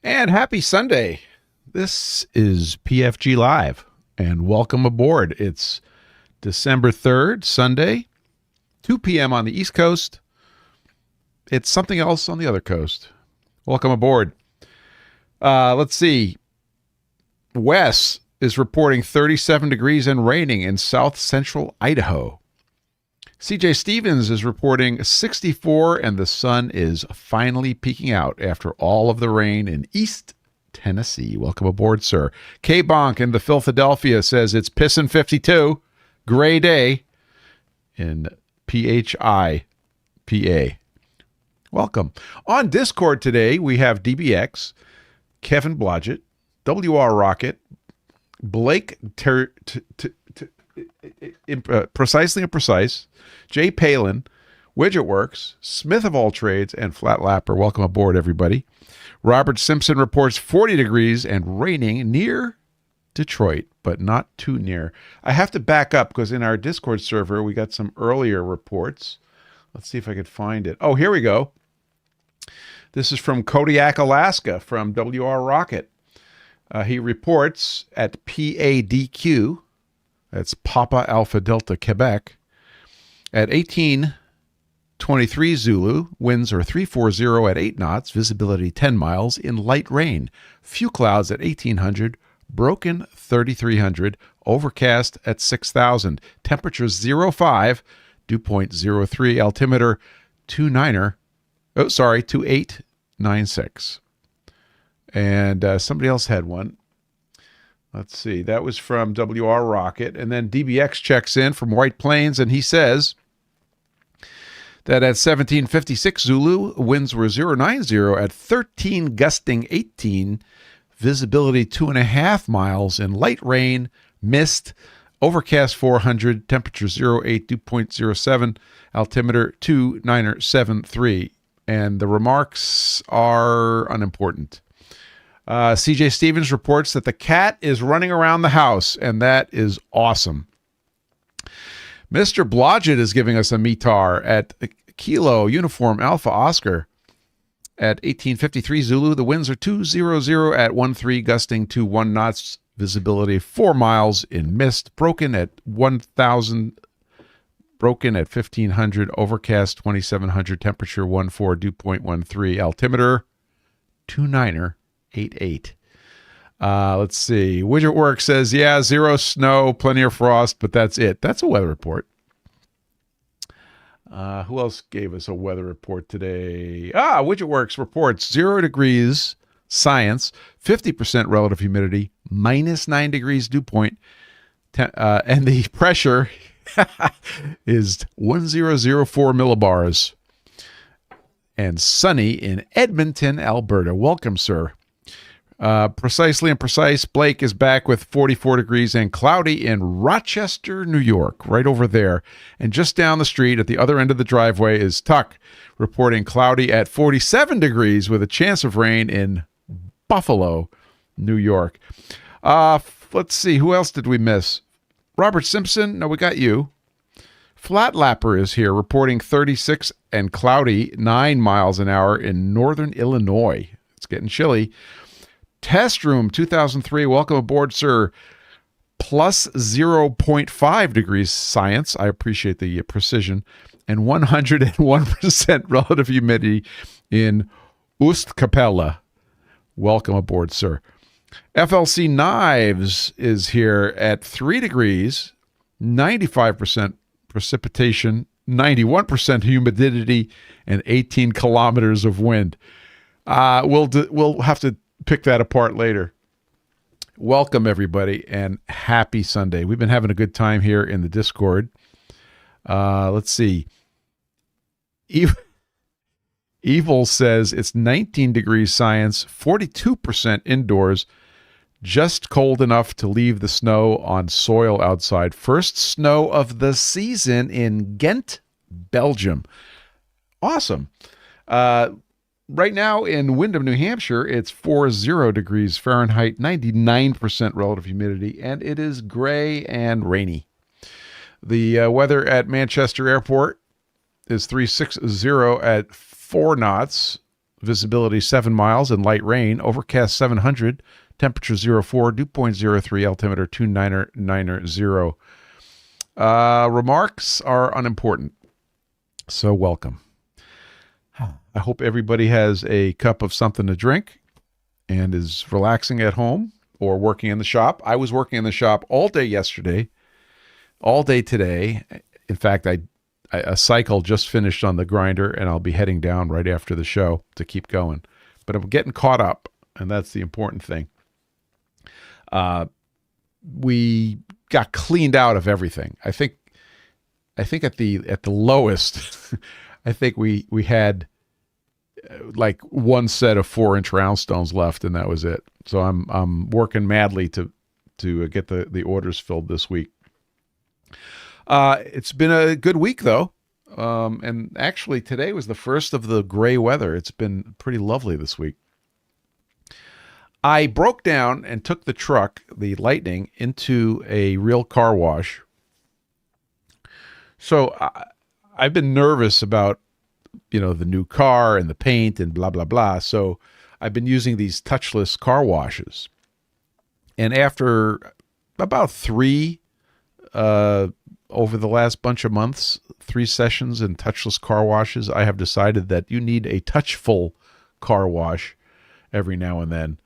And happy Sunday. This is PFG Live, and welcome aboard. It's December 3rd, Sunday, 2 p.m. on the East Coast. It's something else on the other coast. Welcome aboard. Let's see. Wes is reporting 37 degrees and raining in south central Idaho. CJ Stevens is reporting 64, and the sun is finally peeking out after all of the rain in East Tennessee. Welcome aboard, sir. K-Bonk in the Philadelphia says it's pissin' 52, gray day in PHI, PA. Welcome. On Discord today, we have DBX, Kevin Blodgett, WR Rocket, Blake Precisely Imprecise, Jay Palin, Widgetworks, Smith of All Trades, and Flat Lapper. Welcome aboard, everybody. Robert Simpson reports 40 degrees and raining near Detroit, but not too near. I have to back up because in our Discord server, we got some earlier reports. Let's see if I could find it. Oh, here we go. This is from Kodiak, Alaska, from WR Rocket. He reports at PADQ, that's Papa Alpha Delta, Quebec, at 1823 Zulu, winds are 340 at 8 knots, visibility 10 miles, in light rain. Few clouds at 1800, broken 3300, overcast at 6000. Temperature 05, dew point 03, altimeter 2896. And somebody else had one. Let's see. That was from WR Rocket. And then DBX checks in from White Plains, and he says that at 1756 Zulu, winds were 090 at 13, gusting 18, visibility 2.5 miles, in light rain, mist, overcast 400, temperature 08, dew point 07, altimeter 2973. And the remarks are unimportant. CJ Stevens reports that the cat is running around the house, and that is awesome. Mr. Blodgett is giving us a METAR at Kilo Uniform Alpha Oscar at 1853 Zulu. The winds are 200 at 13, gusting to 1 knots, visibility 4 miles, in mist, broken at 1000, broken at 1500, overcast 2700, temperature 14, dew point 13, altimeter 2988. Let's see. Widgetworks says, yeah, 0 snow, plenty of frost, but that's it. That's a weather report. Who else gave us a weather report today? Widgetworks reports 0 degrees, science, 50% relative humidity, -9 degrees dew point, and the pressure is 1004 millibars. And sunny in Edmonton, Alberta. Welcome, sir. Precisely Imprecise, Blake is back with 44 degrees and cloudy in Rochester, New York, right over there. And just down the street at the other end of the driveway is Tuck, reporting cloudy at 47 degrees with a chance of rain in Buffalo, New York. Let's see, who else did we miss? Robert Simpson, no, we got you. Flat Lapper is here, reporting 36 and cloudy, 9 miles an hour in northern Illinois. It's getting chilly. Test Room 2003, welcome aboard, sir. Plus 0.5 degrees science. I appreciate the precision. And 101% relative humidity in Oostkapelle. Welcome aboard, sir. FLC Knives is here at 3 degrees, 95% precipitation, 91% humidity, and 18 kilometers of wind. We'll have to pick that apart later. Welcome, everybody, and happy Sunday. We've been having a good time here in the Discord. Let's see. Evil says it's 19 degrees science, 42% indoors, just cold enough to leave the snow on soil outside. First snow of the season in Ghent, Belgium. Awesome. Right now in Windham, New Hampshire, it's 40 degrees Fahrenheit, 99% relative humidity, and it is gray and rainy. The weather at Manchester Airport is 360 at 4 knots, visibility 7 miles and light rain, overcast 700, temperature 04, dew point 03, altimeter 2990. Remarks are unimportant, so welcome. I hope everybody has a cup of something to drink and is relaxing at home or working in the shop. I was working in the shop all day yesterday, all day today. In fact, a cycle just finished on the grinder, and I'll be heading down right after the show to keep going. But I'm getting caught up, and that's the important thing. We got cleaned out of everything. I think at the lowest, I think we had like one set of 4-inch round stones left, and that was it. So I'm working madly to get the orders filled this week. It's been a good week though. And actually today was the first of the gray weather. It's been pretty lovely this week. I broke down and took the truck, the Lightning, into a real car wash. So I've been nervous about, the new car and the paint and blah, blah, blah. So I've been using these touchless car washes. And after about 3, over the last bunch of months, 3 sessions in touchless car washes, I have decided that you need a touchful car wash every now and then.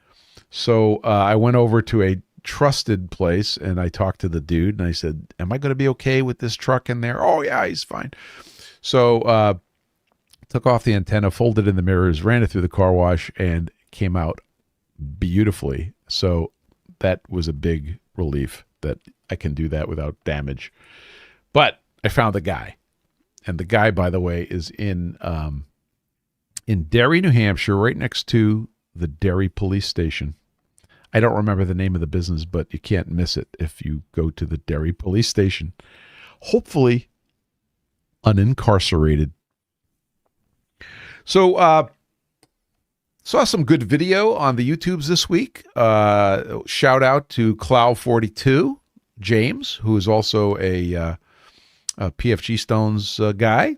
So I went over to a trusted place and I talked to the dude and I said, am I going to be okay with this truck in there? Oh yeah, he's fine. So took off the antenna, folded in the mirrors, ran it through the car wash, and came out beautifully. So that was a big relief that I can do that without damage. But I found the guy, and the guy, by the way, is in Derry, New Hampshire, right next to the Derry police station. I don't remember the name of the business, but you can't miss it if you go to the Derry police station. Hopefully unincarcerated. So, saw some good video on the YouTubes this week. Shout out to Clow42, James, who is also a PFG Stones guy.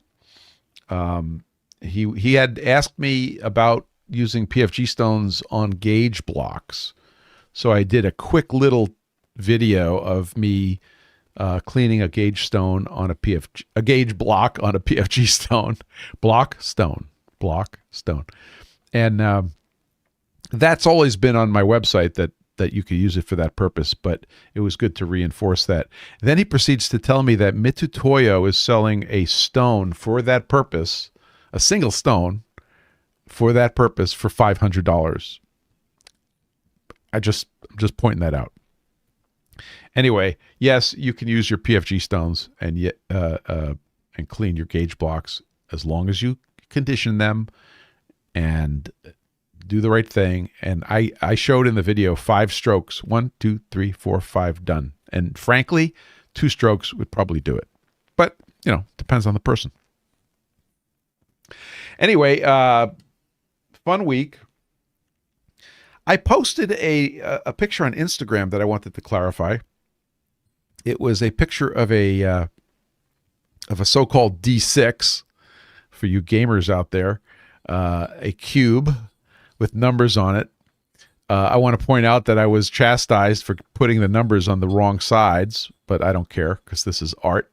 He had asked me about using PFG Stones on gauge blocks. So I did a quick little video of me cleaning a gauge stone on a gauge block on a PFG stone. Block stone. And that's always been on my website that you could use it for that purpose, but it was good to reinforce that. Then he proceeds to tell me that Mitutoyo is selling a stone for that purpose, a single stone for that purpose for $500. I'm just pointing that out. Anyway, yes, you can use your PFG stones and clean your gauge blocks as long as you condition them and do the right thing. And I showed in the video 5 strokes. 1, 2, 3, 4, 5 done. And frankly, 2 strokes would probably do it. But, depends on the person. Anyway, fun week. I posted a picture on Instagram that I wanted to clarify. It was a picture of a so-called D6 for you gamers out there, a cube with numbers on it. I want to point out that I was chastised for putting the numbers on the wrong sides, but I don't care because this is art.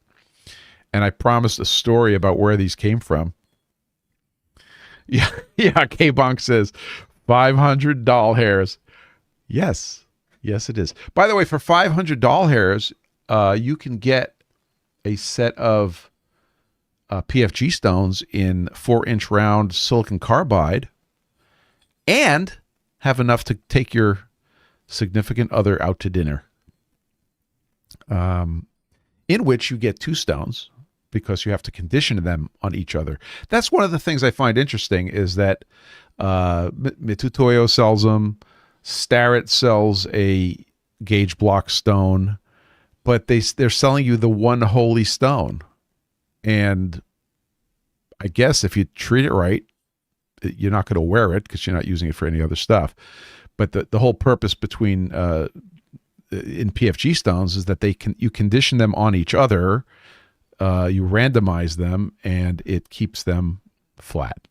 And I promised a story about where these came from. Yeah, K-Bonk says 500 doll hairs. Yes, it is. By the way, for 500 doll hairs, you can get a set of PFG stones in 4-inch round silicon carbide and have enough to take your significant other out to dinner, in which you get 2 stones because you have to condition them on each other. That's one of the things I find interesting is that Mitutoyo sells them, Starrett sells a gauge block stone, but they're selling you the one holy stone. And I guess if you treat it right, you're not going to wear it because you're not using it for any other stuff. But the whole purpose between in PFG stones is that you condition them on each other, you randomize them, and it keeps them flat.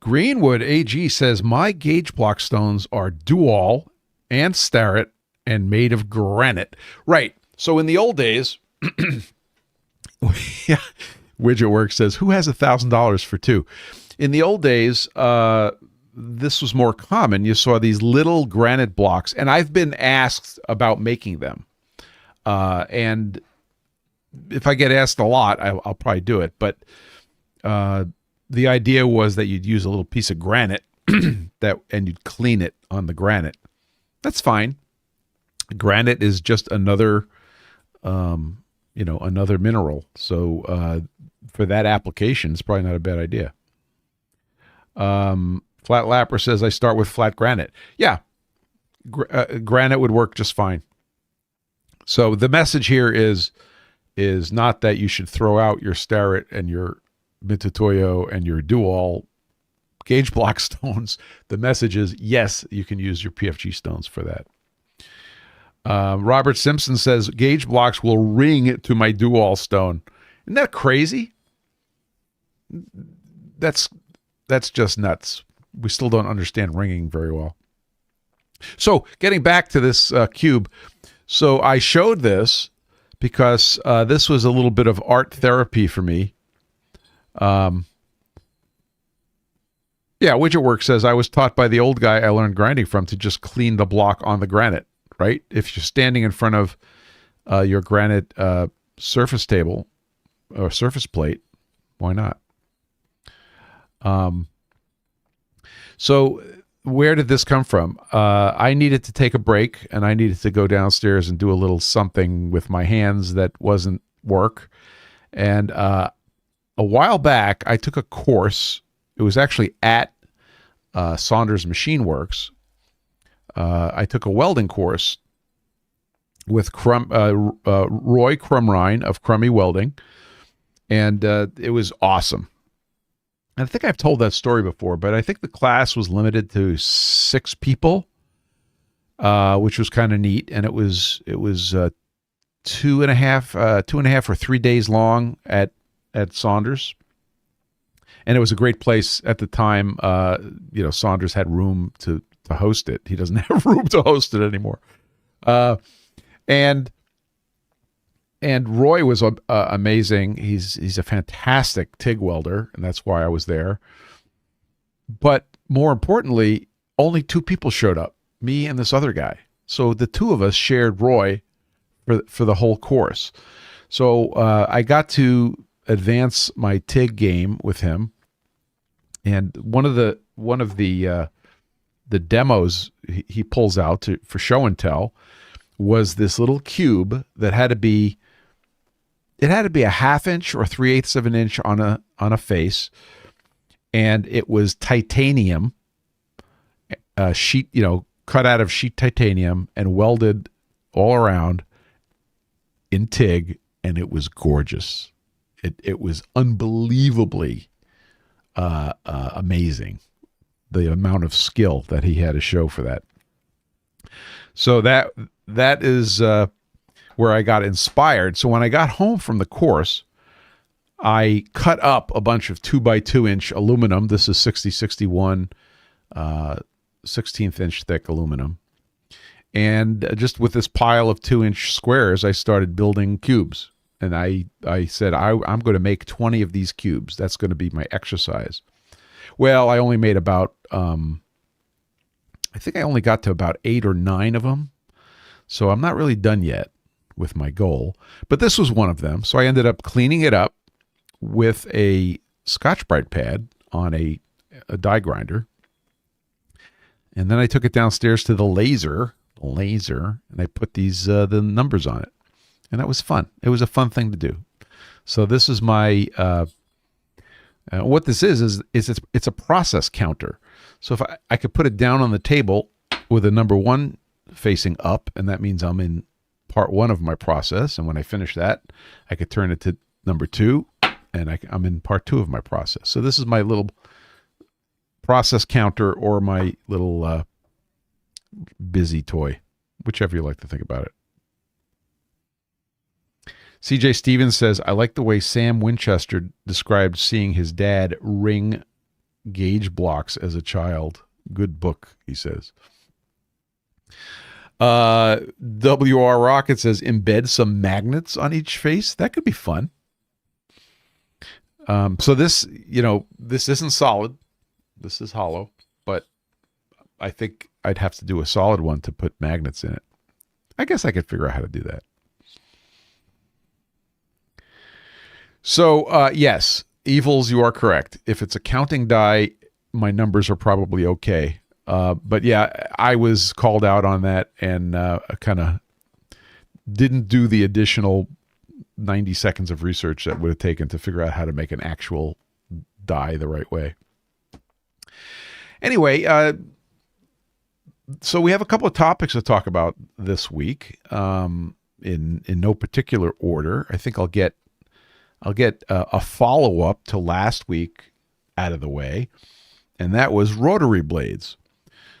Greenwood AG says, my gauge block stones are dual and starret and made of granite. Right. So in the old days, yeah, Widgetworks says, who has $1,000 for two? In the old days, this was more common. You saw these little granite blocks, and I've been asked about making them. And if I get asked a lot, I'll probably do it. But the idea was that you'd use a little piece of granite and you'd clean it on the granite. That's fine. Granite is just another, another mineral. So for that application, it's probably not a bad idea. Flat Lapper says, I start with flat granite. Yeah, granite would work just fine. So the message here is not that you should throw out your starret and your Mitutoyo and your dual gauge block stones. The message is, yes, you can use your PFG stones for that. Robert Simpson says, gauge blocks will ring to my dual stone. Isn't that crazy? That's just nuts. We still don't understand ringing very well. So getting back to this cube. So I showed this because this was a little bit of art therapy for me. Widgetworks says, I was taught by the old guy I learned grinding from to just clean the block on the granite, right? If you're standing in front of your granite surface table or surface plate, why not? So where did this come from? I needed to take a break, and I needed to go downstairs and do a little something with my hands that wasn't work. And a while back, I took a course. It was actually at Saunders Machine Works. I took a welding course with Roy Crumrine of Crummy Welding, and it was awesome. I think I've told that story before, but I think the class was limited to 6 people, which was kind of neat. And it was 2.5 or 3 days long at Saunders. And it was a great place at the time. Saunders had room to host it. He doesn't have room to host it anymore. And Roy was amazing. He's a fantastic TIG welder, and that's why I was there. But more importantly, only 2 people showed up, me and this other guy. So the 2 of us shared Roy for the whole course. So I got to advance my TIG game with him. And one of the demos he pulls out for show and tell was this little cube that had to be a 1/2 inch or 3/8 of an inch on a face, and it was titanium sheet, cut out of sheet titanium and welded all around in TIG, and it was gorgeous. It was unbelievably amazing, the amount of skill that he had to show for that. So that is where I got inspired. So when I got home from the course, I cut up a bunch of 2x2 inch aluminum. This is 6061 16th inch thick aluminum. And just with this pile of 2-inch squares, I started building cubes. And I said, I'm going to make 20 of these cubes. That's going to be my exercise. Well, I only made about, I think I only got to about 8 or 9 of them. So I'm not really done yet with my goal. But this was one of them. So I ended up cleaning it up with a Scotch-Brite pad on a die grinder. And then I took it downstairs to the laser, and I put the numbers on it. And that was fun. It was a fun thing to do. So this is my, what this is it's a process counter. So if I could put it down on the table with a number 1 facing up, and that means I'm in part 1 of my process. And when I finish that, I could turn it to number 2, and I'm in part 2 of my process. So this is my little process counter, or my little busy toy, whichever you like to think about it. CJ Stevens says, I like the way Sam Winchester described seeing his dad ring gauge blocks as a child. Good book, he says. WR Rocket says embed some magnets on each face. That could be fun. So this, this isn't solid. This is hollow, but I think I'd have to do a solid one to put magnets in it. I guess I could figure out how to do that. So, yes, Evils, you are correct. If it's a counting die, my numbers are probably okay. But yeah, I was called out on that and kind of didn't do the additional 90 seconds of research that would have taken to figure out how to make an actual die the right way. Anyway, so we have a couple of topics to talk about this week in no particular order. I think I'll get a follow-up to last week out of the way, and that was Rotary Blades.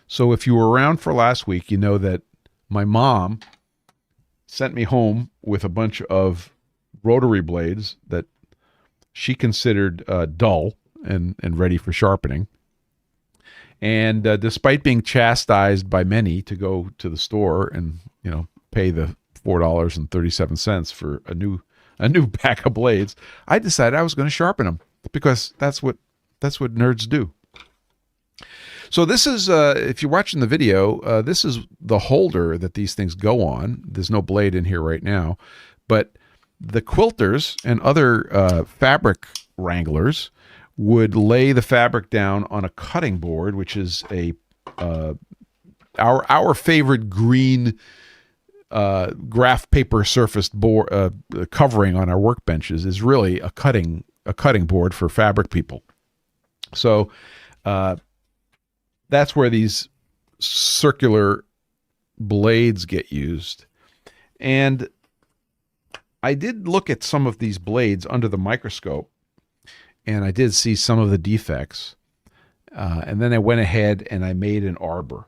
So if you were around for last week, you know that my mom sent me home with a bunch of Rotary Blades that she considered dull and ready for sharpening. And despite being chastised by many to go to the store and pay the $4.37 for a new pack of blades, I decided I was going to sharpen them because that's what nerds do. So this is, if you're watching the video, this is the holder that these things go on. There's no blade in here right now, but the quilters and other fabric wranglers would lay the fabric down on a cutting board, which is our favorite green graph paper surfaced board covering on our workbenches is really a cutting board for fabric people. So that's where these circular blades get used. And I did look at some of these blades under the microscope, and I did see some of the defects. And then I went ahead and I made an arbor.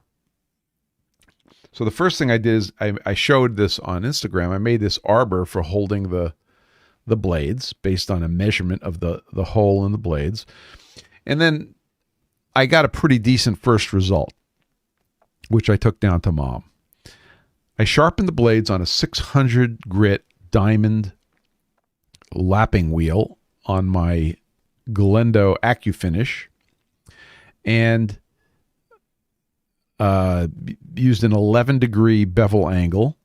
So the first thing I did is I showed this on Instagram. I made this arbor for holding the blades based on a measurement of the hole in the blades. And then I got a pretty decent first result, which I took down to Mom. I sharpened the blades on a 600 grit diamond lapping wheel on my Glendo AccuFinish, and used an 11-degree bevel angle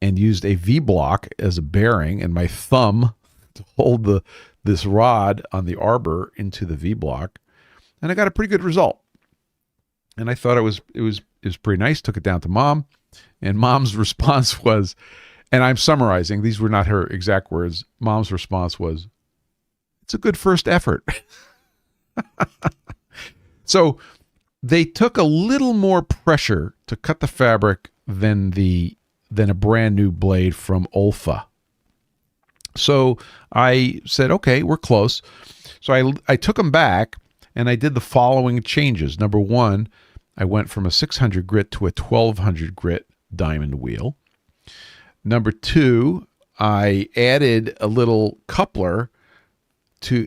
and used a V-block as a bearing and my thumb to hold this rod on the arbor into the V-block, and I got a pretty good result. And I thought it was pretty nice. Took it down to Mom, and Mom's response was, and I'm summarizing, these were not her exact words. Mom's response was, "It's a good first effort." So they took a little more pressure to cut the fabric than a brand new blade from Olfa. So I said, okay, we're close. So I took them back and I did the following changes. Number one, I went from a 600 grit to a 1200 grit diamond wheel. Number two, I added a little coupler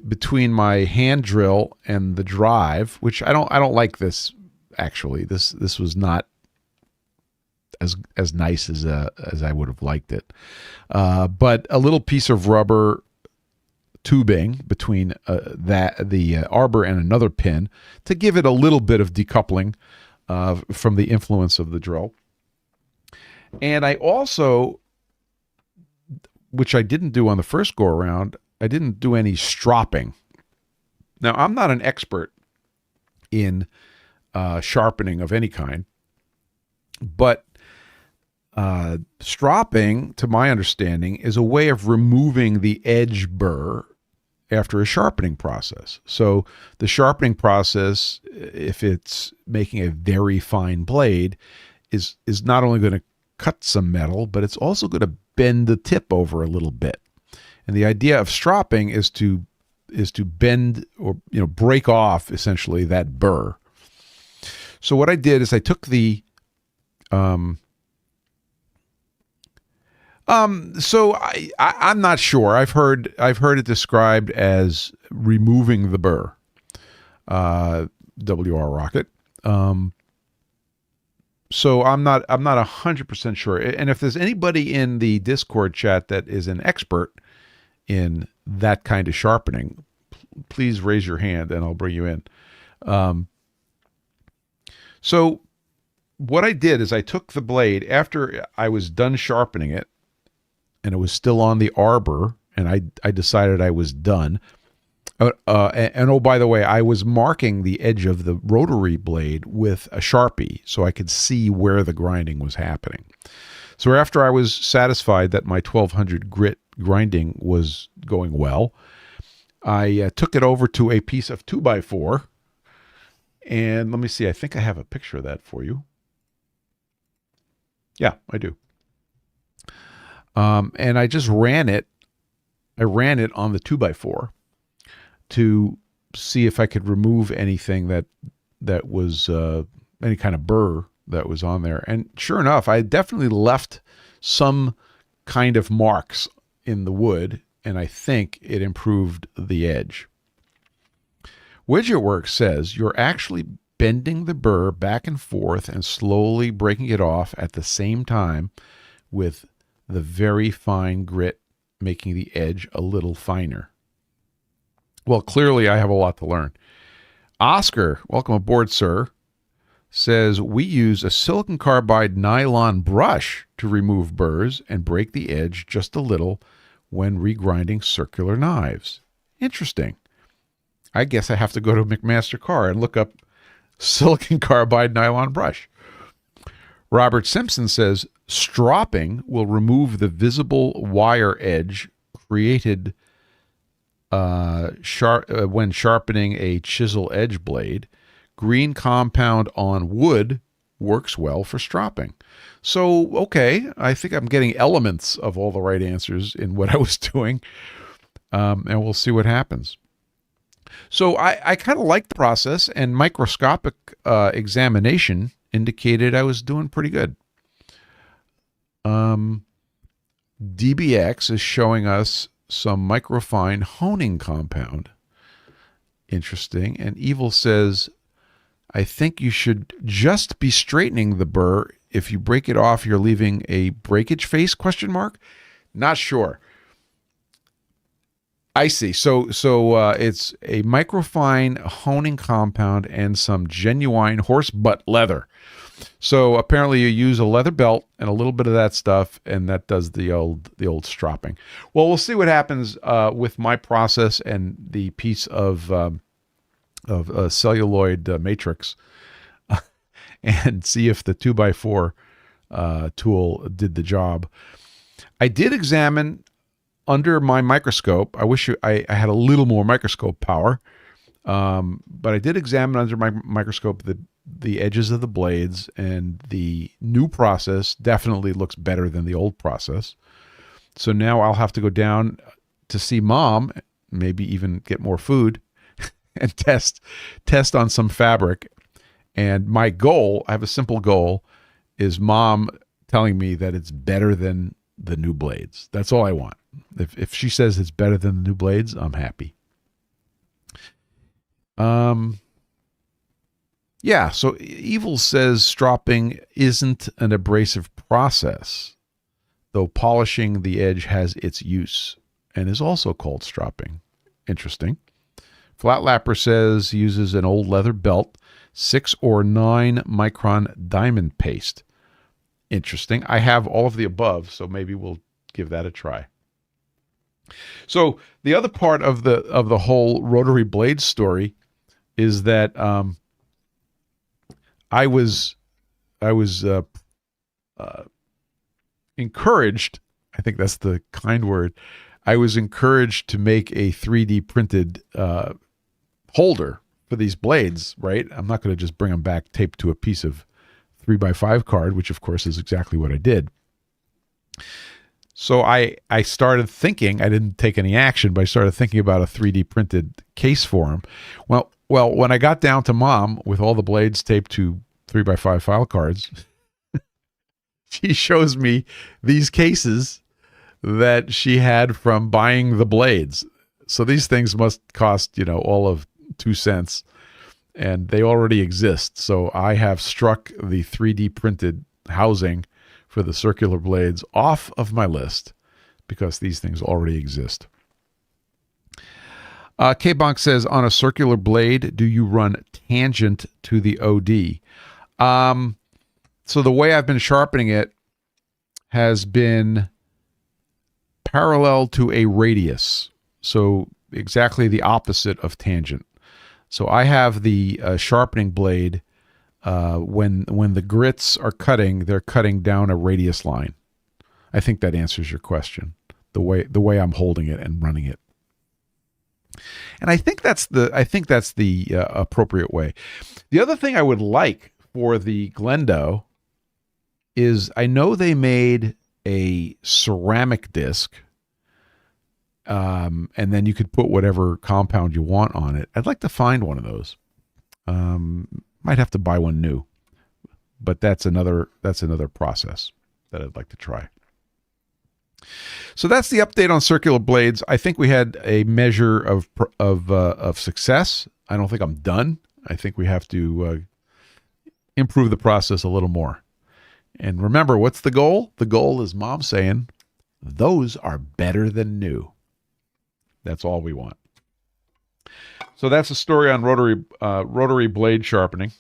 between my hand drill and the drive, which I don't like this actually. This was not as nice as I would have liked it. But a little piece of rubber tubing between the arbor and another pin to give it a little bit of decoupling from the influence of the drill. And I also, which I didn't do on the first go around, I didn't do any stropping. Now, I'm not an expert in sharpening of any kind, but stropping, to my understanding, is a way of removing the edge burr after a sharpening process. So the sharpening process, if it's making a very fine blade, is not only going to cut some metal, but it's also going to bend the tip over a little bit. And the idea of stropping is to bend or break off essentially that burr. So what I did is I took the so I'm not sure. I've heard it described as removing the burr. WR Rocket. So I'm not 100% sure. And if there's anybody in the Discord chat that is an expert in that kind of sharpening, please raise your hand and I'll bring you in. So what I did is I took the blade after I was done sharpening it, and it was still on the arbor, and I decided I was done. And oh, by the way, I was marking the edge of the rotary blade with a Sharpie so I could see where the grinding was happening. So after I was satisfied that my 1200 grit grinding was going well, I took it over to a piece of 2x4. And let me see, I think I have a picture of that for you. Yeah, I do. And I just ran it. I ran it on the 2x4 to see if I could remove anything that was any kind of burr that was on there. And sure enough, I definitely left some kind of marks in the wood, and I think it improved the edge. WidgetWorks says you're actually bending the burr back and forth and slowly breaking it off at the same time with the very fine grit, making the edge a little finer. Well, clearly I have a lot to learn. Oscar, welcome aboard, sir, says we use a silicon carbide nylon brush to remove burrs and break the edge just a little when regrinding circular knives. Interesting. I guess I have to go to McMaster Carr and look up silicon carbide nylon brush. Robert Simpson says stropping will remove the visible wire edge created when sharpening a chisel edge blade. Green compound on wood works well for stropping. So, okay, I think I'm getting elements of all the right answers in what I was doing, and we'll see what happens. So I kind of liked the process, and microscopic examination indicated I was doing pretty good. DBX is showing us some microfine honing compound. Interesting. And Evil says, I think you should just be straightening the burr. If you break it off, you're leaving a breakage face, ? Not sure. I see. So it's a microfine honing compound and some genuine horse butt leather. So apparently you use a leather belt and a little bit of that stuff, and that does the old stropping. Well, we'll see what happens with my process and the piece of celluloid matrix, and see if the 2x4 tool did the job. I did examine under my microscope. I wish I had a little more microscope power, but I did examine under my microscope the edges of the blades, and the new process definitely looks better than the old process. So now I'll have to go down to see Mom, maybe even get more food, and test on some fabric. And my goal, I have a simple goal, is Mom telling me that it's better than the new blades. That's all I want. If she says it's better than the new blades, I'm happy. Yeah, so Evil says stropping isn't an abrasive process, though polishing the edge has its use and is also called stropping. Interesting. Flatlapper says he uses an old leather belt, 6 or 9 micron diamond paste. Interesting. I have all of the above, so maybe we'll give that a try. So the other part of the whole Rotary Blades story is that I was encouraged. I think that's the kind word. I was encouraged to make a 3D printed holder for these blades. Right? I'm not going to just bring them back taped to a piece of 3x5 card, which of course is exactly what I did. So I started thinking. I didn't take any action, but I started thinking about a 3D printed case for them. Well, when I got down to Mom with all the blades taped to 3x5 file cards, she shows me these cases that she had from buying the blades. So these things must cost, all of 2 cents. and they already exist. So I have struck the 3D printed housing for the circular blades off of my list because these things already exist. K-Bonk says, on a circular blade, do you run tangent to the OD? So the way I've been sharpening it has been parallel to a radius. So exactly the opposite of tangent. So I have the sharpening blade, when the grits are cutting, they're cutting down a radius line. I think that answers your question, the way I'm holding it and running it. And I think that's the appropriate way. The other thing I would like for the Glendo is, I know they made a ceramic disc, and then you could put whatever compound you want on it. I'd like to find one of those. Might have to buy one new, but that's another process that I'd like to try. So that's the update on circular blades. I think we had a measure of success. I don't think I'm done. I think we have to improve the process a little more. And remember, what's the goal? The goal is Mom saying, those are better than new. That's all we want. So that's a story on rotary blade sharpening.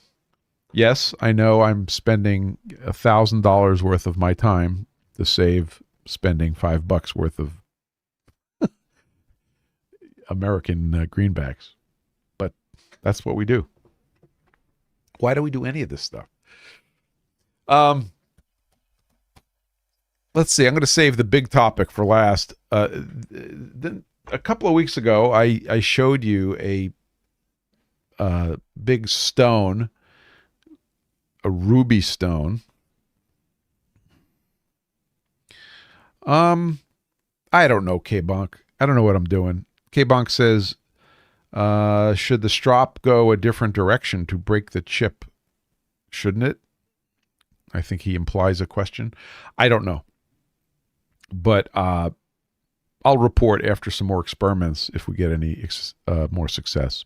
Yes, I know I'm spending $1,000 worth of my time to save spending $5 worth of American greenbacks. But that's what we do. Why do we do any of this stuff? Let's see. I'm going to save the big topic for last. Then a couple of weeks ago, I showed you a big stone, a ruby stone. I don't know, K-Bonk. I don't know what I'm doing. K-Bonk says, should the strop go a different direction to break the chip? Shouldn't it? I think he implies a question. I don't know. But I'll report after some more experiments if we get any more success.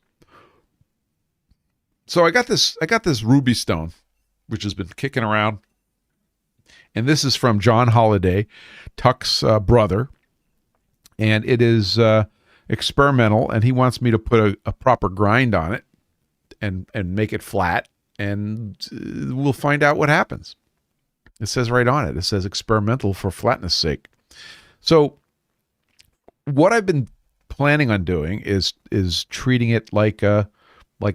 So I got this ruby stone, which has been kicking around. And this is from John Holliday, Tuck's brother. And it is experimental, and he wants me to put a proper grind on it and make it flat, and we'll find out what happens. It says right on it. It says experimental for flatness sake. So what I've been planning on doing is treating it like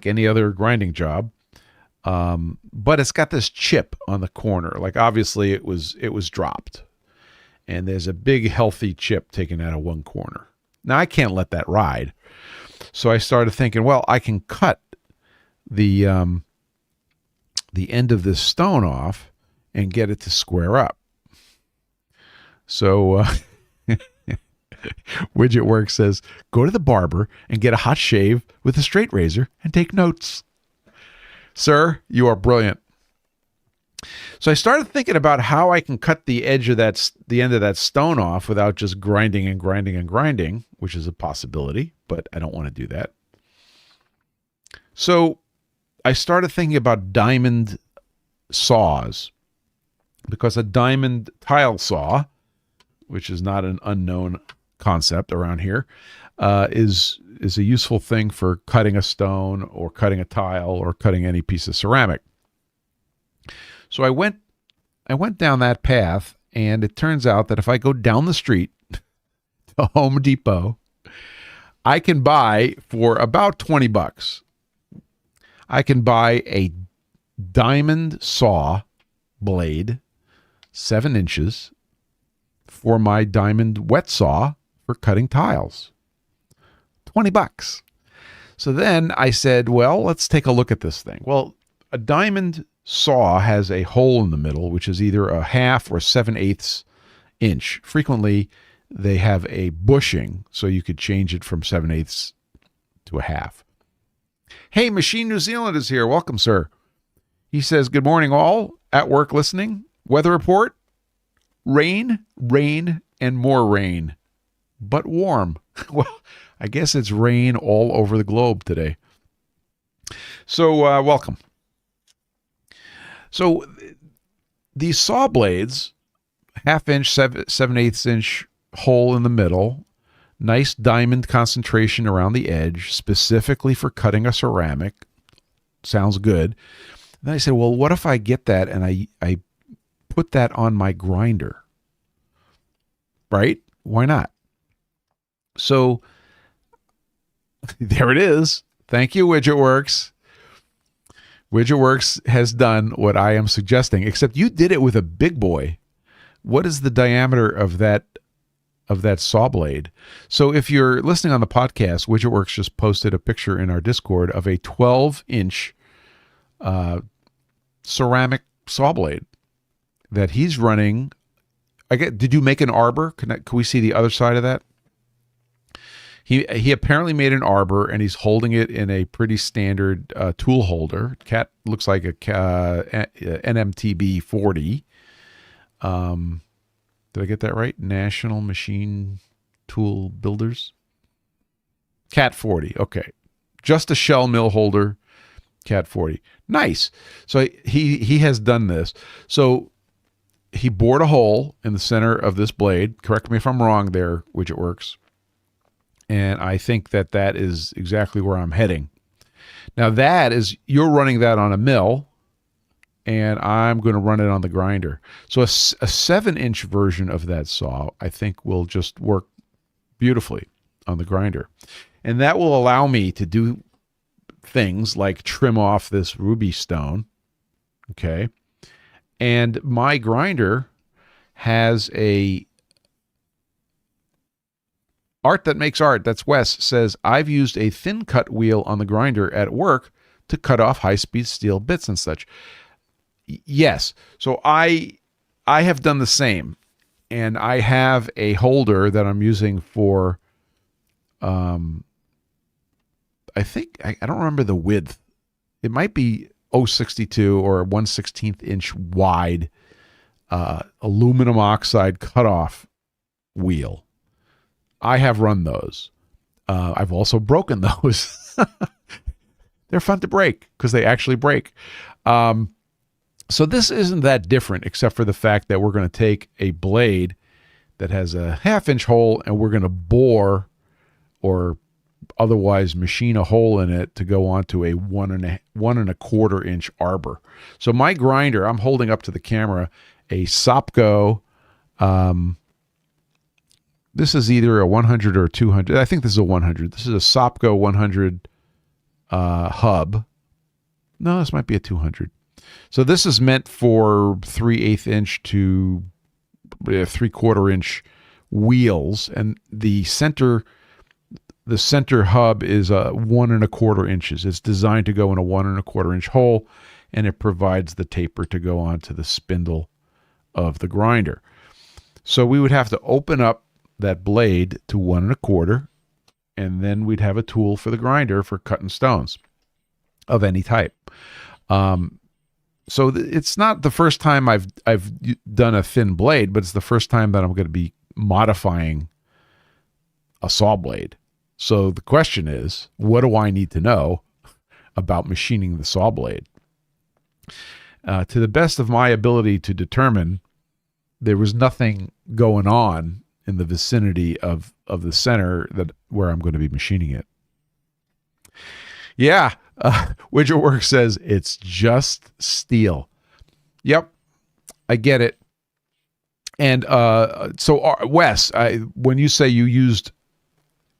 any other grinding job. But it's got this chip on the corner. Like, obviously it was dropped, and there's a big healthy chip taken out of one corner. Now I can't let that ride. So I started thinking, well, I can cut the end of this stone off and get it to square up. So Widget Works says, go to the barber and get a hot shave with a straight razor and take notes. Sir, you are brilliant. So I started thinking about how I can cut the edge of the end of that stone off without just grinding and grinding and grinding, which is a possibility, but I don't want to do that. So I started thinking about diamond saws, because a diamond tile saw, which is not an unknown concept around here, is a useful thing for cutting a stone or cutting a tile or cutting any piece of ceramic. So I went down that path, and it turns out that if I go down the street to Home Depot, I can buy for about $20. I can buy a diamond saw blade, 7 inches, for my diamond wet saw for cutting tiles. $20. So then I said, well, let's take a look at this thing. Well, a diamond saw has a hole in the middle, which is either a 1/2 or 7/8 inch. Frequently, they have a bushing, so you could change it from 7/8 to a 1/2. Hey, Machine New Zealand is here. Welcome, sir. He says, good morning, all. At work listening. Weather report. Rain, rain, and more rain. But warm. Well, I guess it's rain all over the globe today. So welcome. So these saw blades, 1/2 inch, 7/8 inch hole in the middle, nice diamond concentration around the edge, specifically for cutting a ceramic. Sounds good. And then I said, well, what if I get that and I put that on my grinder? Right? Why not? So there it is. Thank you, WidgetWorks. WidgetWorks has done what I am suggesting, except you did it with a big boy. What is the diameter of that saw blade? So if you're listening on the podcast, WidgetWorks just posted a picture in our Discord of a 12-inch ceramic saw blade that he's running. Did you make an arbor? Can we see the other side of that? He apparently made an arbor, and he's holding it in a pretty standard tool holder. Cat looks like a NMTB 40. Did I get that right? National Machine Tool Builders. Cat 40. Okay. Just a shell mill holder. Cat 40. Nice. So he has done this. So he bored a hole in the center of this blade. Correct me if I'm wrong there, WidgetWorks. And I think that is exactly where I'm heading. Now you're running that on a mill, and I'm going to run it on the grinder. So a 7-inch version of that saw, I think, will just work beautifully on the grinder. And that will allow me to do things like trim off this ruby stone. Okay. And my grinder has a Art That Makes Art, that's Wes, says, I've used a thin cut wheel on the grinder at work to cut off high-speed steel bits and such. Yes. So I have done the same. And I have a holder that I'm using for, I think, I don't remember the width. It might be 0.62 or 1/16 inch wide aluminum oxide cutoff wheel. I have run those. I've also broken those. They're fun to break because they actually break. So this isn't that different, except for the fact that we're going to take a blade that has a 1/2 inch hole, and we're going to bore or otherwise machine a hole in it to go onto a 1 1/4 inch arbor. So my grinder, I'm holding up to the camera a Sopco. This is either a 100 or 200. I think this is a 100. This is a Sopco 100 hub. No, this might be a 200. So this is meant for 3/8 inch to 3/4 inch wheels, and the center hub is 1 1/4 inches. It's designed to go in a 1 1/4 inch hole, and it provides the taper to go onto the spindle of the grinder. So we would have to open up that blade to 1 1/4, and then we'd have a tool for the grinder for cutting stones of any type. So it's not the first time I've done a thin blade, but it's the first time that I'm going to be modifying a saw blade. So the question is, what do I need to know about machining the saw blade? To the best of my ability to determine, there was nothing going on in the vicinity of the center where I'm going to be machining it. Yeah, WidgetWorks says it's just steel. Yep, I get it. And so Wes, when you say you used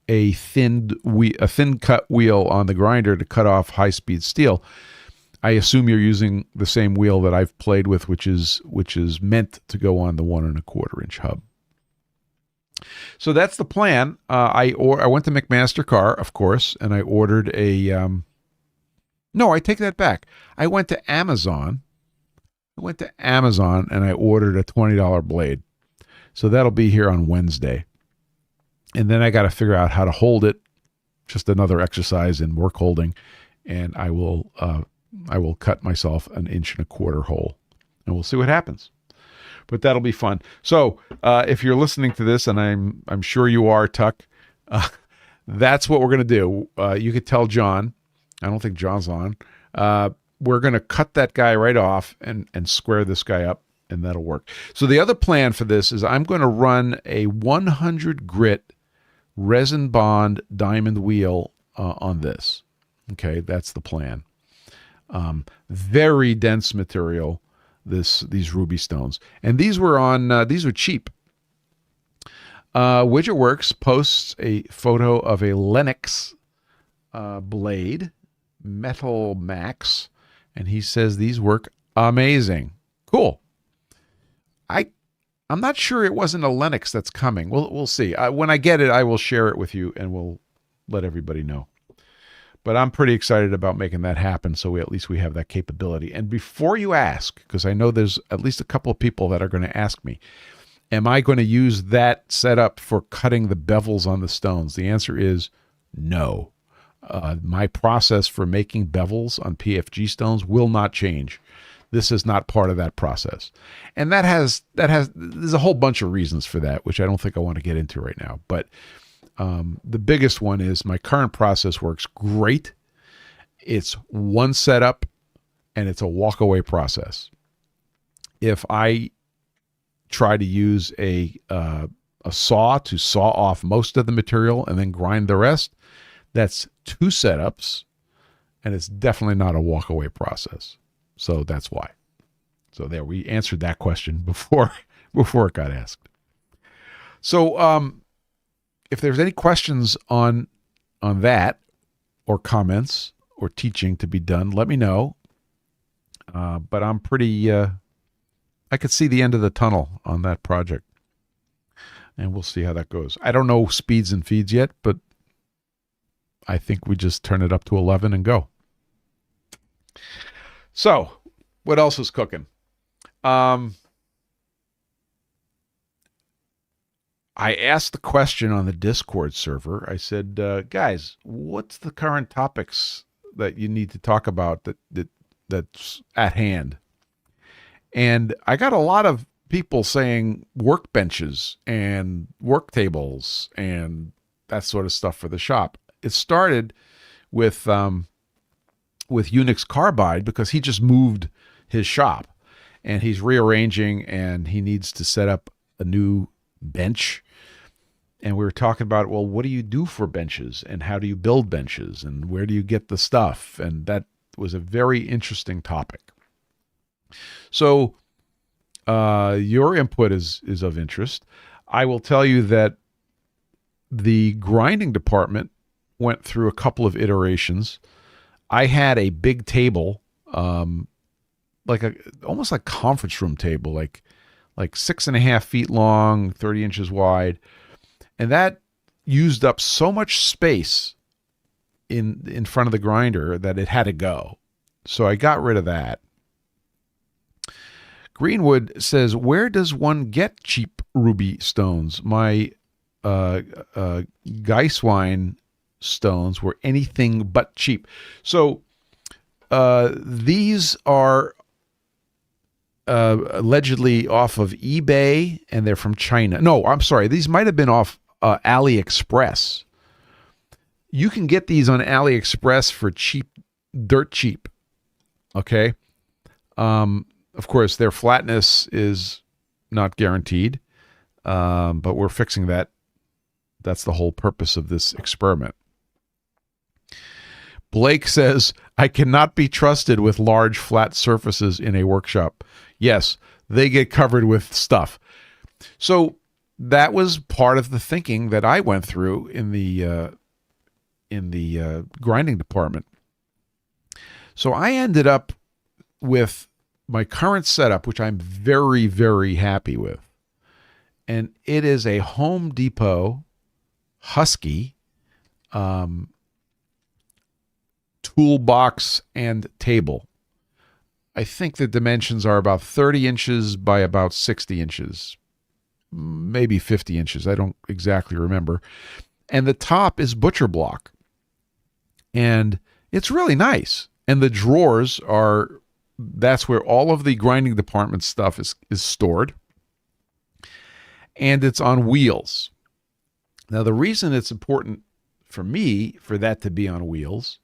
a thin cut wheel on the grinder to cut off high-speed steel, I assume you're using the same wheel that I've played with, which is meant to go on the 1 1/4 inch hub. So that's the plan. I went to McMaster Car, of course, and I ordered a. No, I take that back. I went to Amazon. And I ordered a $20 blade. So that'll be here on Wednesday. And then I got to figure out how to hold it. Just another exercise in work holding, and I will cut myself an 1 1/4 hole, and we'll see what happens. But that'll be fun. So if you're listening to this, and I'm sure you are, Tuck, that's what we're going to do. You could tell John I don't think John's on. We're going to cut that guy right off and square this guy up, and that'll work. So the other plan for this is I'm going to run a 100 grit resin bond diamond wheel on this. Okay, that's the plan. Very dense material, these ruby stones. And these were cheap. WidgetWorks posts a photo of a Lennox blade, Metal Max, and he says these work amazing. Cool. I'm not sure it wasn't a Lennox that's coming. We'll see. When I get it, I will share it with you, and we'll let everybody know. But I'm pretty excited about making that happen, so at least we have that capability. And before you ask, because I know there's at least a couple of people that are going to ask me, am I going to use that setup for cutting the bevels on the stones? The answer is no. My process for making bevels on PFG stones will not change. This is not part of that process. And there's a whole bunch of reasons for that, which I don't think I want to get into right now. But the biggest one is my current process works great. It's one setup, and it's a walk-away process. If I try to use a saw to saw off most of the material and then grind the rest, that's two setups, and it's definitely not a walk-away process. So that's why. So there, we answered that question before it got asked. So if there's any questions on that, or comments or teaching to be done, let me know. But I'm pretty, I could see the end of the tunnel on that project. And we'll see how that goes. I don't know speeds and feeds yet, but I think we just turn it up to 11 and go. So, what else is cooking? I asked the question on the Discord server. I said, guys, what's the current topics that you need to talk about that's at hand? And I got a lot of people saying workbenches and work tables and that sort of stuff for the shop. It started with Unix Carbide, because he just moved his shop and he's rearranging and he needs to set up a new bench. And we were talking about, well, what do you do for benches and how do you build benches and where do you get the stuff? And that was a very interesting topic. So your input is of interest. I will tell you that the grinding department went through a couple of iterations. I had a big table, almost like conference room table, like 6.5 feet long, 30 inches wide. And that used up so much space in front of the grinder that it had to go. So I got rid of that. Greenwood says, where does one get cheap ruby stones? My Geiswein stones were anything but cheap. So these are allegedly off of eBay, and they're from China. No, I'm sorry. These might have been off AliExpress. You can get these on AliExpress for cheap, dirt cheap. Okay. Of course, their flatness is not guaranteed, but we're fixing that. That's the whole purpose of this experiment. Blake says, I cannot be trusted with large flat surfaces in a workshop. Yes, they get covered with stuff. So that was part of the thinking that I went through in the grinding department. So I ended up with my current setup, which I'm very, very happy with. And it is a Home Depot Husky toolbox and table. I think the dimensions are about 30 inches by about 60 inches, maybe 50 inches. I don't exactly remember. And the top is butcher block. And it's really nice. And the drawers that's where all of the grinding department stuff is stored. And it's on wheels. Now, the reason it's important for me for that to be on wheels,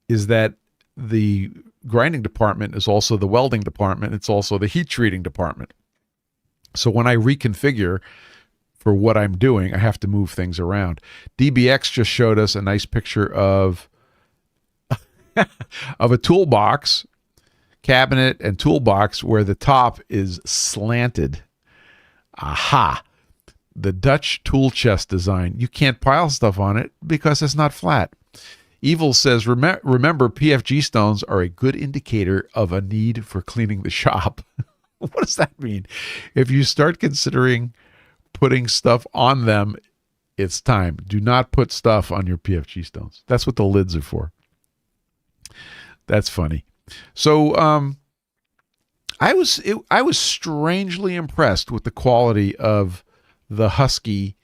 is that the grinding department is also the welding department. It's also the heat treating department. So when I reconfigure for what I'm doing, I have to move things around. DBX just showed us a nice picture of of a toolbox, cabinet and toolbox where the top is slanted. Aha! The Dutch tool chest design. You can't pile stuff on it because it's not flat. Evil says, remember, PFG stones are a good indicator of a need for cleaning the shop. What does that mean? If you start considering putting stuff on them, it's time. Do not put stuff on your PFG stones. That's what the lids are for. That's funny. So I was strangely impressed with the quality of the Husky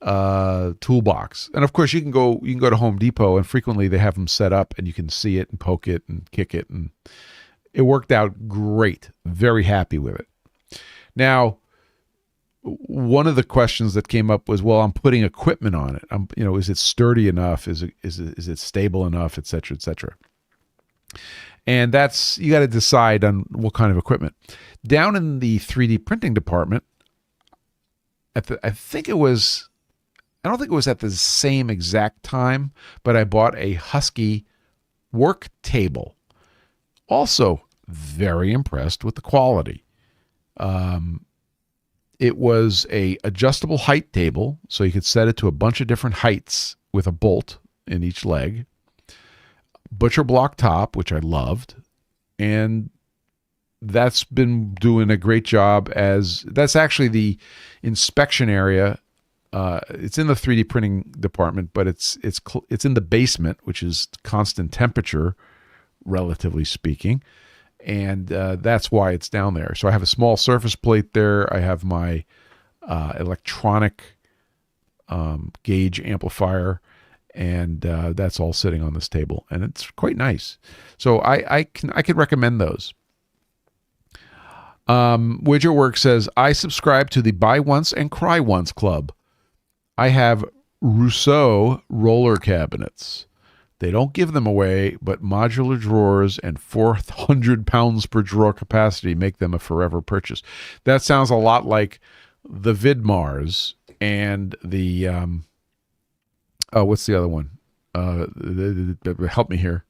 toolbox. And of course, you can go to Home Depot, and frequently they have them set up and you can see it and poke it and kick it, and it worked out great. Very happy with it. Now, one of the questions that came up was, well, I'm putting equipment on it. Is it sturdy enough? Is it stable enough, et cetera, et cetera. And that's, you got to decide on what kind of equipment. Down in the 3D printing department, I don't think it was at the same exact time, but I bought a Husky work table. Also very impressed with the quality. It was a adjustable height table, so you could set it to a bunch of different heights with a bolt in each leg. Butcher block top, which I loved, and that's been doing a great job. That's actually the inspection area. It's in the 3D printing department, but it's in the basement, which is constant temperature, relatively speaking, and that's why it's down there. So I have a small surface plate there. I have my electronic gauge amplifier, and that's all sitting on this table, and it's quite nice. So I can recommend those. Widgetwork says, I subscribe to the Buy Once and Cry Once Club. I have Rousseau roller cabinets. They don't give them away, but modular drawers and 400 pounds per drawer capacity make them a forever purchase. That sounds a lot like the Vidmars and the what's the other one? Help me here.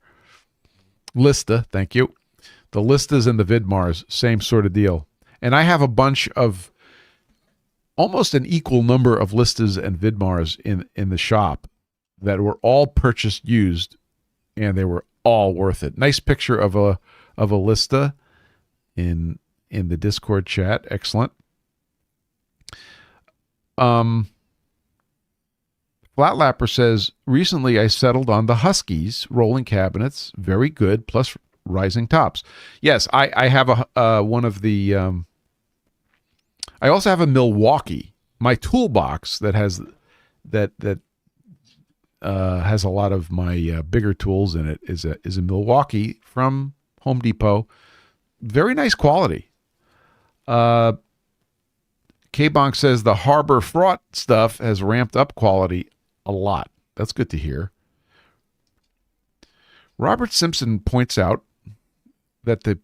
Lista, thank you. The Listas and the Vidmars, same sort of deal. And I have a bunch of, almost an equal number of Listas and Vidmars in the shop that were all purchased used, and they were all worth it. Nice picture of a Lista in the Discord chat. Excellent. Flatlapper says, recently I settled on the Huskies rolling cabinets. Very good, plus rising tops. Yes, I have one of the... I also have a Milwaukee. My toolbox that has has a lot of my bigger tools in it is a Milwaukee from Home Depot. Very nice quality. K-Bonk says the Harbor Fraught stuff has ramped up quality a lot. That's good to hear. Robert Simpson points out that the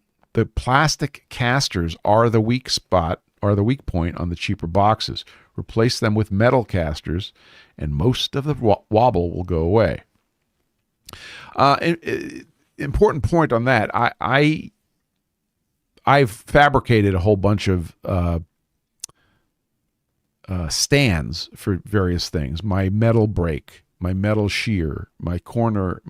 plastic casters are the weak point on the cheaper boxes. Replace them with metal casters, and most of the wobble will go away. Important point on that. I've fabricated a whole bunch of stands for various things. My metal brake, my metal shear, my corner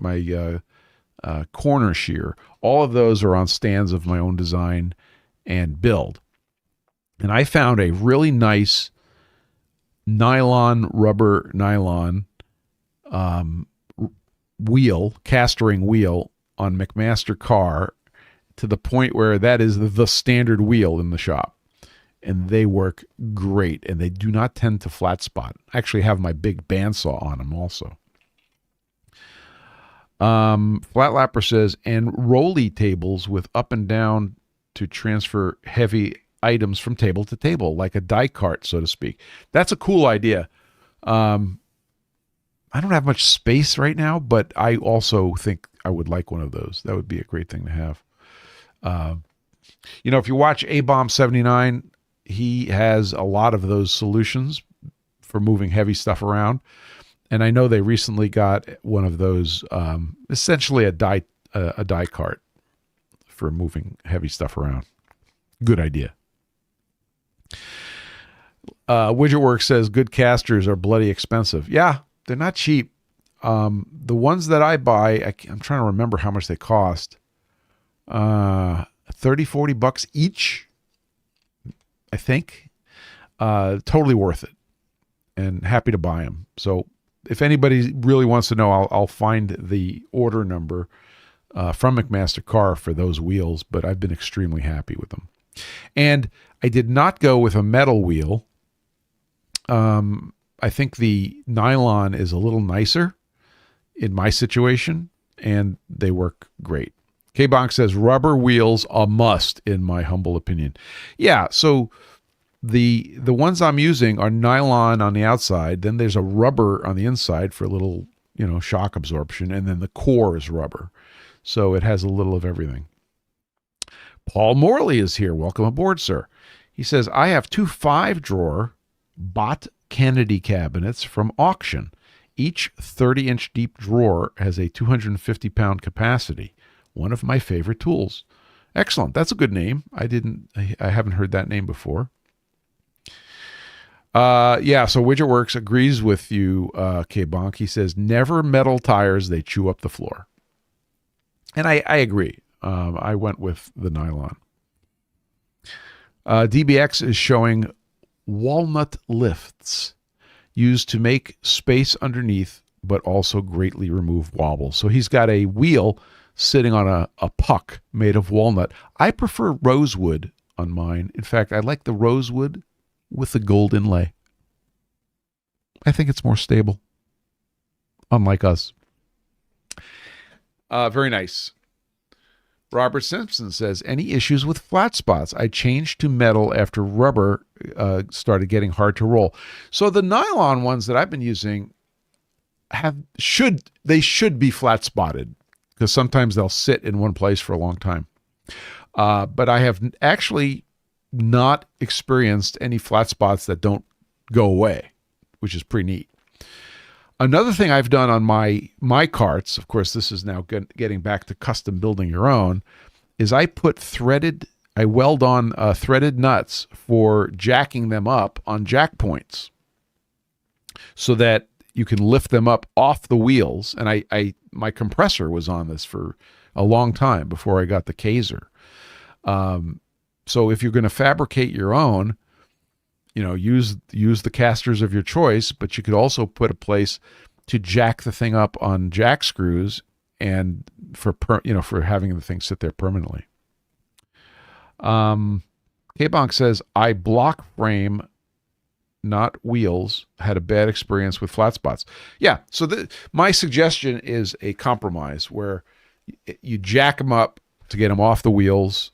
shear. All of those are on stands of my own design and build. And I found a really nice rubber nylon castering wheel on McMaster car, to the point where that is the standard wheel in the shop. And they work great, and they do not tend to flat spot. I actually have my big bandsaw on them also. Flatlapper says, and rolly tables with up and down to transfer heavy items from table to table, like a die cart, so to speak. That's a cool idea. I don't have much space right now, but I also think I would like one of those. That would be a great thing to have. If you watch A-Bomb 79, he has a lot of those solutions for moving heavy stuff around. And I know they recently got one of those, essentially a die cart for moving heavy stuff around. Good idea. Widgetworks says good casters are bloody expensive. Yeah, they're not cheap. The ones that I buy, I'm trying to remember how much they cost. $30-$40 each, I think. Totally worth it, and happy to buy them. So if anybody really wants to know, I'll find the order number from McMaster Carr for those wheels, but I've been extremely happy with them. And I did not go with a metal wheel. I think the nylon is a little nicer in my situation, and they work great. K-Bonk says rubber wheels a must, in my humble opinion. Yeah, so the ones I'm using are nylon on the outside, then there's a rubber on the inside for a little, shock absorption, and then the core is rubber. So it has a little of everything. Paul Morley is here. Welcome aboard, sir. He says, I have 2 5-drawer Bott Kennedy cabinets from auction. Each 30-inch deep drawer has a 250-pound capacity. One of my favorite tools. Excellent. That's a good name. I haven't heard that name before. So Widgetworks agrees with you, K-Bonk. He says, never metal tires. They chew up the floor. And I agree. I went with the nylon. DBX is showing walnut lifts used to make space underneath, but also greatly remove wobble. So he's got a wheel sitting on a puck made of walnut. I prefer rosewood on mine. In fact, I like the rosewood with the gold inlay. I think it's more stable, unlike us. Very nice. Robert Simpson says, any issues with flat spots? I changed to metal after rubber started getting hard to roll. So the nylon ones that I've been using should be flat spotted, because sometimes they'll sit in one place for a long time. But I have actually not experienced any flat spots that don't go away, which is pretty neat. Another thing I've done on my carts, of course, this is now getting back to custom building your own, is I weld on threaded nuts for jacking them up on jack points so that you can lift them up off the wheels. And my compressor was on this for a long time before I got the Kaiser. So if you're going to fabricate your own, use the casters of your choice, but you could also put a place to jack the thing up on jack screws and for having the thing sit there permanently. K-Bonk says, I block frame, not wheels, had a bad experience with flat spots. Yeah, so my suggestion is a compromise where you jack them up to get them off the wheels.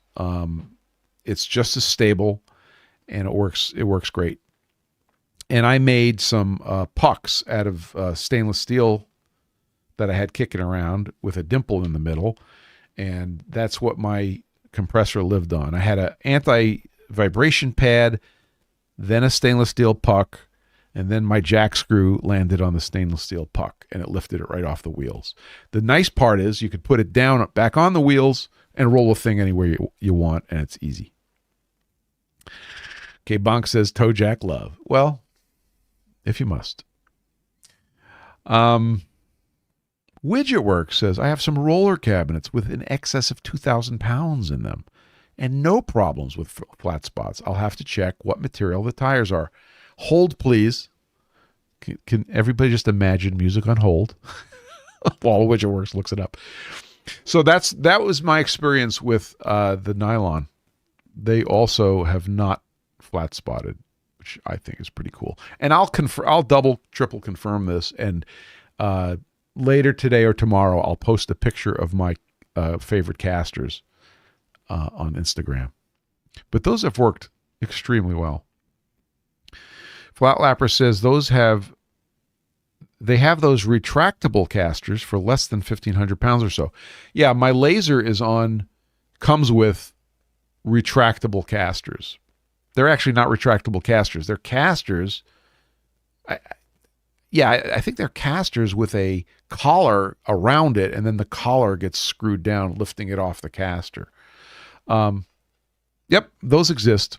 It's just as stable, and it works great. And I made some pucks out of stainless steel that I had kicking around with a dimple in the middle, and that's what my compressor lived on. I had an anti-vibration pad, then a stainless steel puck, and then my jack screw landed on the stainless steel puck, and it lifted it right off the wheels. The nice part is you could put it down back on the wheels and roll the thing anywhere you want, and it's easy. Okay, Bonk says, toe jack love. Well, if you must. Widgetworks says, I have some roller cabinets with an excess of 2,000 pounds in them and no problems with flat spots. I'll have to check what material the tires are. Hold, please. Can everybody just imagine music on hold while Widgetworks looks it up? So that was my experience with the nylon. They also have not flat spotted, which I think is pretty cool. And I'll double, triple confirm this. And later today or tomorrow, I'll post a picture of my favorite casters on Instagram. But those have worked extremely well. Flatlapper says those have they have those retractable casters for less than 1,500 pounds or so. Yeah, my laser comes with retractable casters. They're actually not retractable casters. They're casters. I think they're casters with a collar around it, and then the collar gets screwed down, lifting it off the caster. Yep, those exist.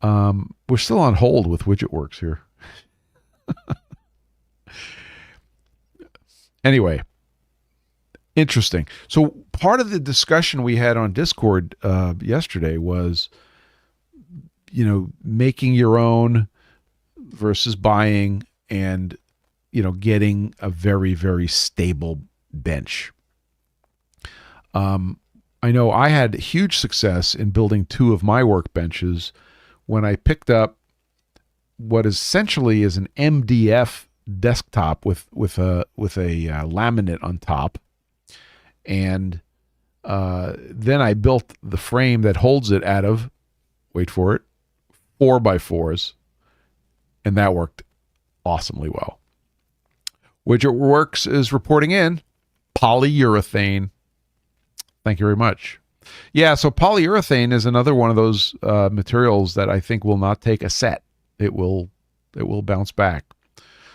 We're still on hold with WidgetWorks here. Anyway, interesting. So part of the discussion we had on Discord yesterday was, making your own versus buying, and, getting a very, very stable bench. I know I had huge success in building 2 of my workbenches when I picked up what essentially is an MDF desktop with a laminate on top, and then I built the frame that holds it out of, wait for it, 4x4s, and that worked awesomely well. WidgetWorks is reporting in polyurethane. Thank you very much. Yeah, so polyurethane is another one of those materials that I think will not take a set. It will bounce back.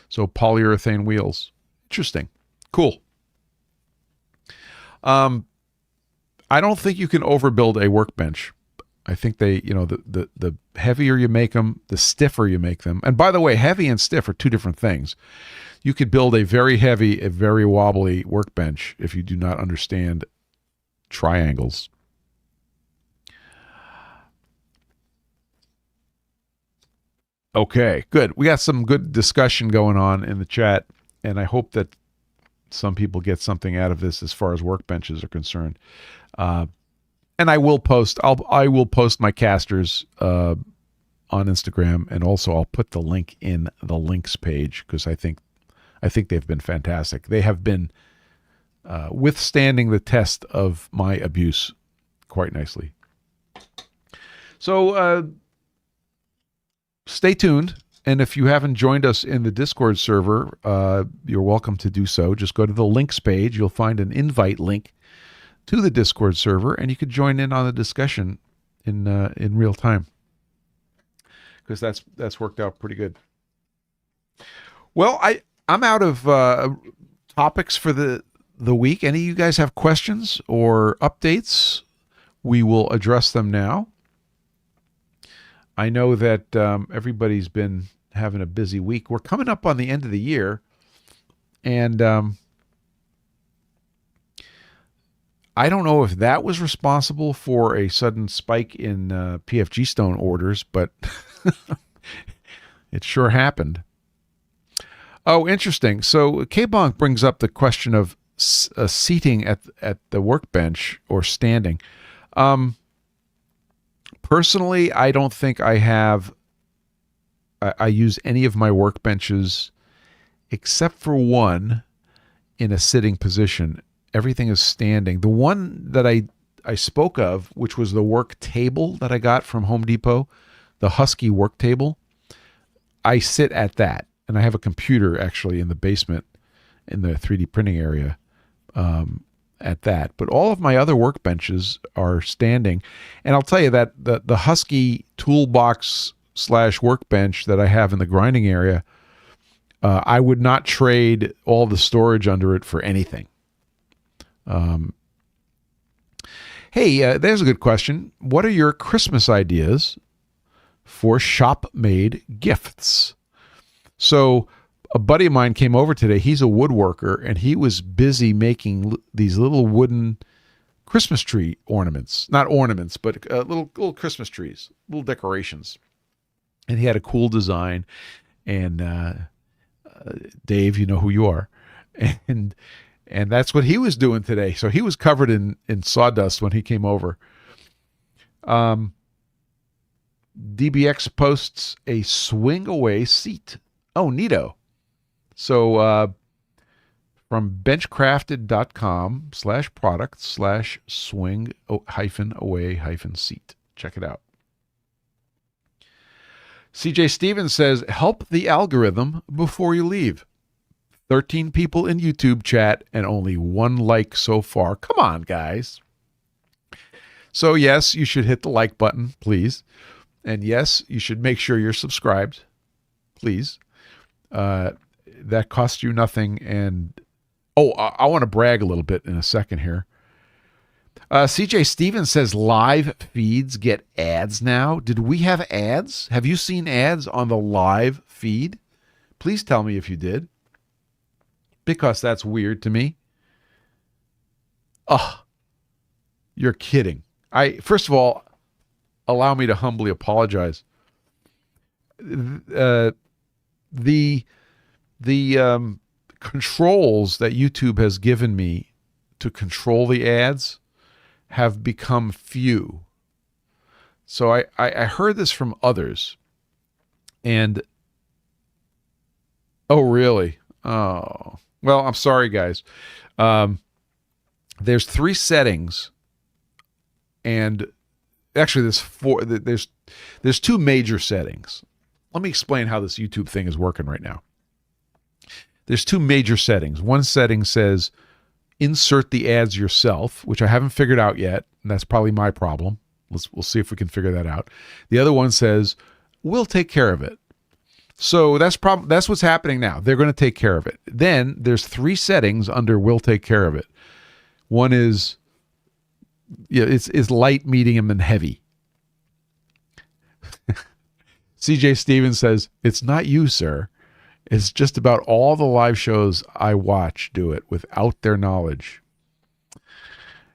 So polyurethane wheels. Interesting. Cool. I don't think you can overbuild a workbench. I think the heavier you make them, the stiffer you make them. And by the way, heavy and stiff are 2 different things. You could build a very heavy, a very wobbly workbench if you do not understand triangles. Okay, good. We got some good discussion going on in the chat, and I hope that some people get something out of this as far as workbenches are concerned. And I will post my casters on Instagram, and also I'll put the link in the links page, because I think they've been fantastic. They have been withstanding the test of my abuse quite nicely. So stay tuned, and if you haven't joined us in the Discord server, you're welcome to do so. Just go to the links page. You'll find an invite link to the Discord server, and you can join in on the discussion in real time, because that's worked out pretty good. Well, I'm out of topics for the week. Any of you guys have questions or updates? We will address them now. I know that everybody's been having a busy week. We're coming up on the end of the year, and I don't know if that was responsible for a sudden spike in PFG Stone orders, but it sure happened. Oh, interesting. So K-Bonk brings up the question of seating at the workbench or standing. Personally, I don't think I use any of my workbenches except for one in a sitting position. Everything is standing. The one that I spoke of, which was the work table that I got from Home Depot, the Husky work table, I sit at that. And I have a computer actually in the basement in the 3D printing area at that. But all of my other workbenches are standing. And I'll tell you that the Husky toolbox / workbench that I have in the grinding area, I would not trade all the storage under it for anything. Hey, there's a good question. What are your Christmas ideas for shop-made gifts? So a buddy of mine came over today. He's a woodworker, and he was busy making these little wooden Christmas tree ornaments. Not ornaments, but little Christmas trees, little decorations. And he had a cool design. And Dave, you know who you are. And that's what he was doing today. So he was covered in sawdust when he came over. DBX posts a swing away seat. Oh, neato. So from benchcrafted.com /product/swing-away-seat. Check it out. CJ Stevens says, help the algorithm before you leave. 13 people in YouTube chat and only 1 like so far. Come on, guys. So yes, you should hit the like button, please. And yes, you should make sure you're subscribed, please. That costs you nothing. And I want to brag a little bit in a second here. CJ Stevens says live feeds get ads now. Did we have ads? Have you seen ads on the live feed? Please tell me if you did, because that's weird to me. Oh, you're kidding. First of all, allow me to humbly apologize. The controls that YouTube has given me to control the ads have become few. So I heard this from others. And, oh, really? Oh, well, I'm sorry, guys. There's 3 settings, and actually there's 2 major settings. Let me explain how this YouTube thing is working right now. There's 2 major settings. One setting says insert the ads yourself, which I haven't figured out yet, and that's probably my problem. We'll see if we can figure that out. The other one says we'll take care of it. So that's what's happening now. They're going to take care of it. Then there's 3 settings under we'll take care of it. One is it's light, medium, and heavy. CJ Stevens says, it's not you, sir. It's just about all the live shows I watch do it without their knowledge.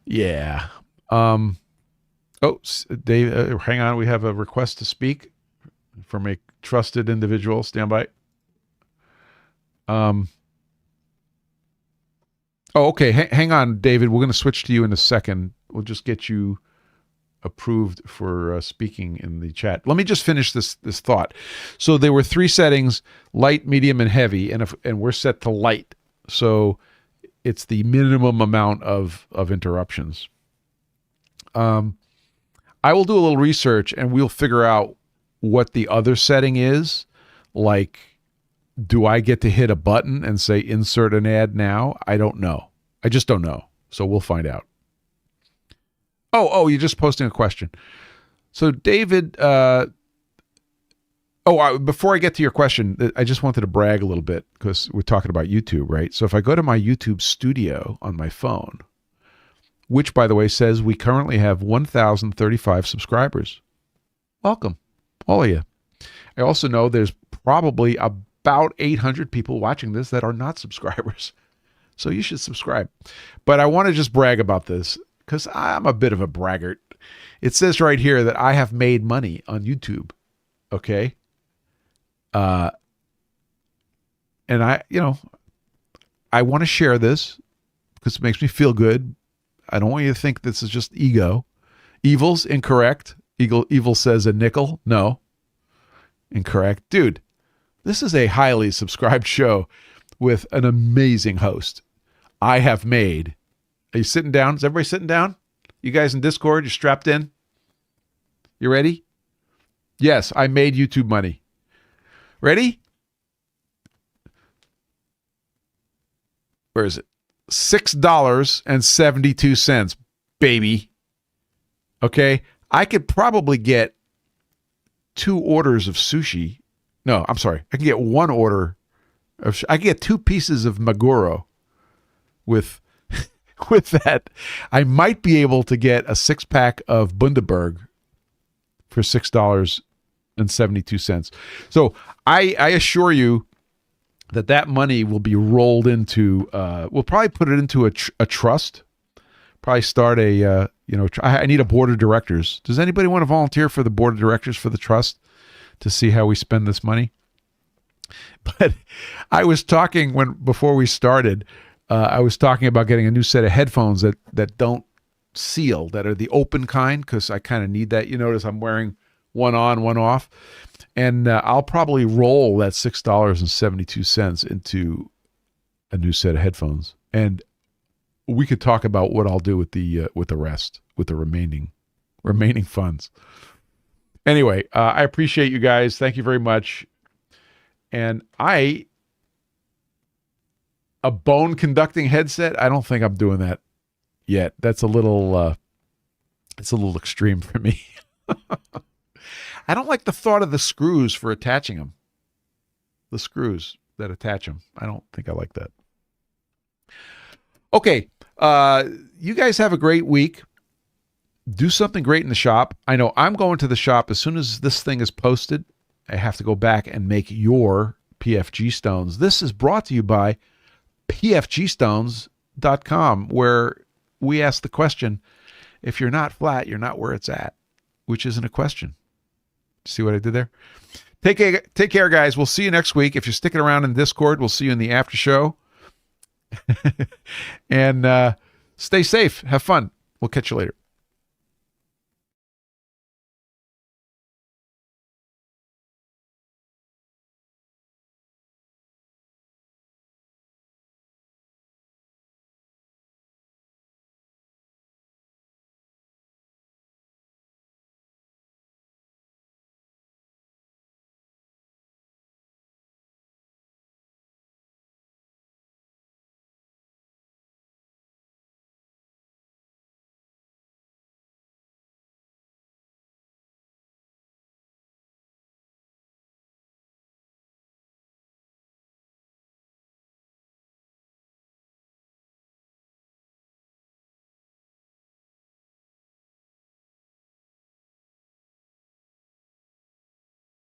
Yeah. Dave, hang on. We have a request to speak from a trusted individual. Stand by. Okay. Hang on, David. We're going to switch to you in a second. We'll just get you approved for speaking in the chat. Let me just finish this thought. So there were 3 settings: light, medium, and heavy, and we're set to light. So it's the minimum amount of interruptions. I will do a little research and we'll figure out what the other setting is. Like, do I get to hit a button and say insert an ad now? I don't know. I just don't know. So we'll find out. Oh, you're just posting a question. So David, before I get to your question, I just wanted to brag a little bit because we're talking about YouTube, right? So if I go to my YouTube studio on my phone, which, by the way, says we currently have 1,035 subscribers. Welcome, all of you. I also know there's probably about 800 people watching this that are not subscribers. So you should subscribe. But I want to just brag about this because I'm a bit of a braggart. It says right here that I have made money on YouTube. Okay. And I want to share this because it makes me feel good. I don't want you to think this is just ego. Evil's incorrect. Evil says a nickel. No. Incorrect. Dude, this is a highly subscribed show with an amazing host. I have made. Are you sitting down? Is everybody sitting down? You guys in Discord, you strapped in? You ready? Yes, I made YouTube money. Ready? Where is it? $6.72, baby. Okay? I could probably get 2 orders of sushi. No, I'm sorry. I can get 1 order of I can get 2 pieces of maguro with that. I might be able to get a 6-pack of Bundaberg for $6.72. So I assure you that money will be rolled into, we'll probably put it into a trust, probably start I need a board of directors. Does anybody want to volunteer for the board of directors for the trust to see how we spend this money? But I was talking before we started, I was talking about getting a new set of headphones that don't seal, that are the open kind, because I kind of need that. You notice I'm wearing one on, one off. And I'll probably roll that $6.72 into a new set of headphones. And we could talk about what I'll do with the rest, with the remaining funds. Anyway, I appreciate you guys. Thank you very much. And a bone conducting headset, I don't think I'm doing that yet. That's a little it's a little extreme for me. I don't like the thought of the screws for attaching them. The screws that attach them. I don't think I like that. Okay, you guys have a great week. Do something great in the shop. I know I'm going to the shop as soon as this thing is posted. I have to go back and make your PFG stones. This is brought to you by PFG.Stones.com, where we ask the question, if you're not flat, you're not where it's at, which isn't a question. See what I did there? Take care, guys. We'll see you next week. If you're sticking around in Discord, we'll see you in the after show. And stay safe. Have fun. We'll catch you later.